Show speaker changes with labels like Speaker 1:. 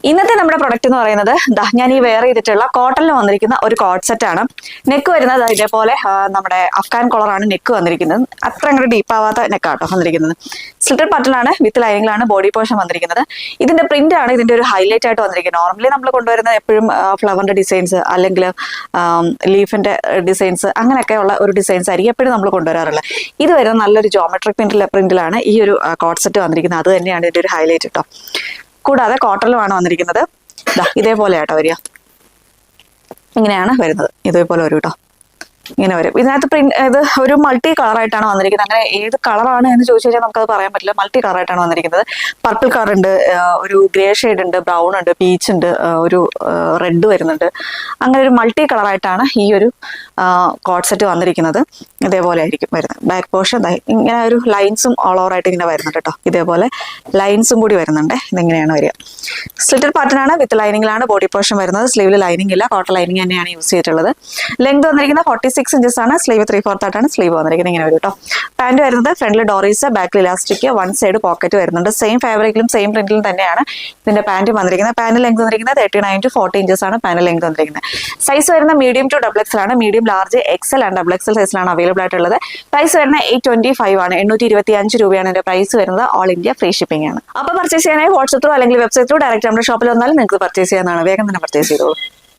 Speaker 1: ഇന്നത്തെ നമ്മുടെ പ്രൊഡക്റ്റ് എന്ന് പറയുന്നത് ഞാൻ ഈ വെയർ ചെയ്തിട്ടുള്ള കോട്ടണിൽ വന്നിരിക്കുന്ന ഒരു കോട്ട് സെറ്റ് ആണ്. നെക്ക് വരുന്നത് ഇതേപോലെ നമ്മുടെ അഫ്ഗാൻ കോളറാണ് നെക്ക് വന്നിരിക്കുന്നത്. അത്ര അങ്ങോട്ട് ഡീപ്പ് ആവാത്ത നെക്കാട്ടോ വന്നിരിക്കുന്നത്. സ്ലിറ്റഡ് പാറ്റേൺ വിത്ത് ലൈനിങ്ങിലാണ് ബോഡി പോർഷൻ വന്നിരിക്കുന്നത്. ഇതിന്റെ പ്രിന്റ് ആണ് ഇതിന്റെ ഒരു ഹൈലൈറ്റ് ആയിട്ട് വന്നിരിക്കുന്നത്. നോർമലി നമ്മൾ കൊണ്ടുവരുന്ന എപ്പോഴും ഫ്ലവറിന്റെ ഡിസൈൻസ് അല്ലെങ്കിൽ ലീഫിന്റെ ഡിസൈൻസ് അങ്ങനെയൊക്കെയുള്ള ഒരു ഡിസൈൻസ് ആയിരിക്കും എപ്പോഴും നമ്മൾ കൊണ്ടുവരാറുള്ളത്. ഇത് വരുന്ന നല്ലൊരു ജോമെട്രിക് പ്രിന്റിലാണ് ഈ ഒരു കോട്ട് സെറ്റ് വന്നിരിക്കുന്നത്. അത് തന്നെയാണ് ഇതിന്റെ ഒരു ഹൈലൈറ്റ് കേട്ടോ. കൂടാതെ കോട്ടണിലുമാണ് വന്നിരിക്കുന്നത്. ഇതേപോലെ ആട്ടോ വരിക. ഇങ്ങനെയാണ് വരുന്നത്. ഇതേപോലെ വരും കേട്ടോ. ഇങ്ങനെ വരും. ഇതിനകത്ത് ഇത് ഒരു മൾട്ടി കളറായിട്ടാണ് വന്നിരിക്കുന്നത്. അങ്ങനെ ഏത് കളറാണ് എന്ന് ചോദിച്ചു കഴിഞ്ഞാൽ നമുക്കത് പറയാൻ പറ്റില്ല. മൾട്ടി കളറായിട്ടാണ് വന്നിരിക്കുന്നത്. പർപ്പിൾ കളർ ഉണ്ട്, ഒരു ഗ്രേ ഷെയ്ഡ് ഉണ്ട്, ബ്രൗൺ ഉണ്ട്, പീച്ച് ഉണ്ട്, ഒരു റെഡ് വരുന്നുണ്ട്. അങ്ങനെ ഒരു മൾട്ടി കളറായിട്ടാണ് ഈ ഒരു കോട്ട് സെറ്റ് വന്നിരിക്കുന്നത്. ഇതേപോലെ ആയിരിക്കും വരുന്നത്. ബാക്ക് പോർഷൻ ഇങ്ങനെ ഒരു ലൈൻസും ഓൾ ഓവർ ആയിട്ട് ഇങ്ങനെ വരുന്നുണ്ട് കേട്ടോ. ഇതേപോലെ ലൈൻസും കൂടി വരുന്നുണ്ട്. ഇതെങ്ങനെയാണ് വരിക. സ്ലിറ്റഡ് പാറ്റേൺ വിത്ത് ലൈനിങ്ങിലാണ് ബോഡി പോർഷൻ വരുന്നത്. സ്ലീവിൽ ലൈനിങ് ഇല്ല, കോട്ടൺ ലൈനിങ് തന്നെയാണ് യൂസ് ചെയ്തിട്ടുള്ളത്. ലെങ്ത് വന്നിരിക്കുന്നത് 46 inches ആണ്. സ്ലീവ് 3/4 ആയിട്ടാണ് സ്ലീവ് വന്നിരിക്കുന്നത്. ഇങ്ങനെ വരും കേട്ടോ. പാന്റ് വരുന്നത് ഫ്രണ്ടിൽ ഡോറീസ്, ബാക്കിൽ ഇലാസ്റ്റിക്, വൺ സൈഡ് പോക്കറ്റ് വരുന്നുണ്ട്. സെയിം ഫാബ്രിക്കിലും സെയിം പ്രിന്റിലും തന്നെയാണ് ഇതിന്റെ പാന്റ് വന്നിരിക്കുന്നത്. പാന്റ് ലെങ്ത് വന്നിരിക്കുന്നത് 39 to 40 inches ആണ് പാന്റ് ലെങ്ത് വന്നിരിക്കുന്നത്. സൈസ് വരുന്ന മീഡിയം ടു XXL ആണ്. Medium, large, XL and XXL സൈസിലാണ് അവൈലബിൾ ആയിട്ടുള്ളത്. പ്രൈസ് വരുന്ന 825 ആണ്. 825 രൂപയാണ് ഇതിന്റെ പ്രൈസ് വരുന്നത്. ഓൾ ഇന്ത്യ ഫ്രീ ഷിപ്പിംഗ് ആണ്. അപ്പോൾ പർച്ചേസ് ചെയ്യാനായി വാട്സ്ആപ്പ് ത്രൂ അല്ലെങ്കിൽ വെബ്സൈറ്റ് ത്രൂ ഡയറക്റ്റ് നമ്മുടെ ഷോപ്പിൽ വന്നാൽ നിങ്ങൾക്ക് പർച്ചേസ് ചെയ്യാനാണ്. വേഗം തന്നെ പർച്ചേസ് ചെയ്തോളൂ.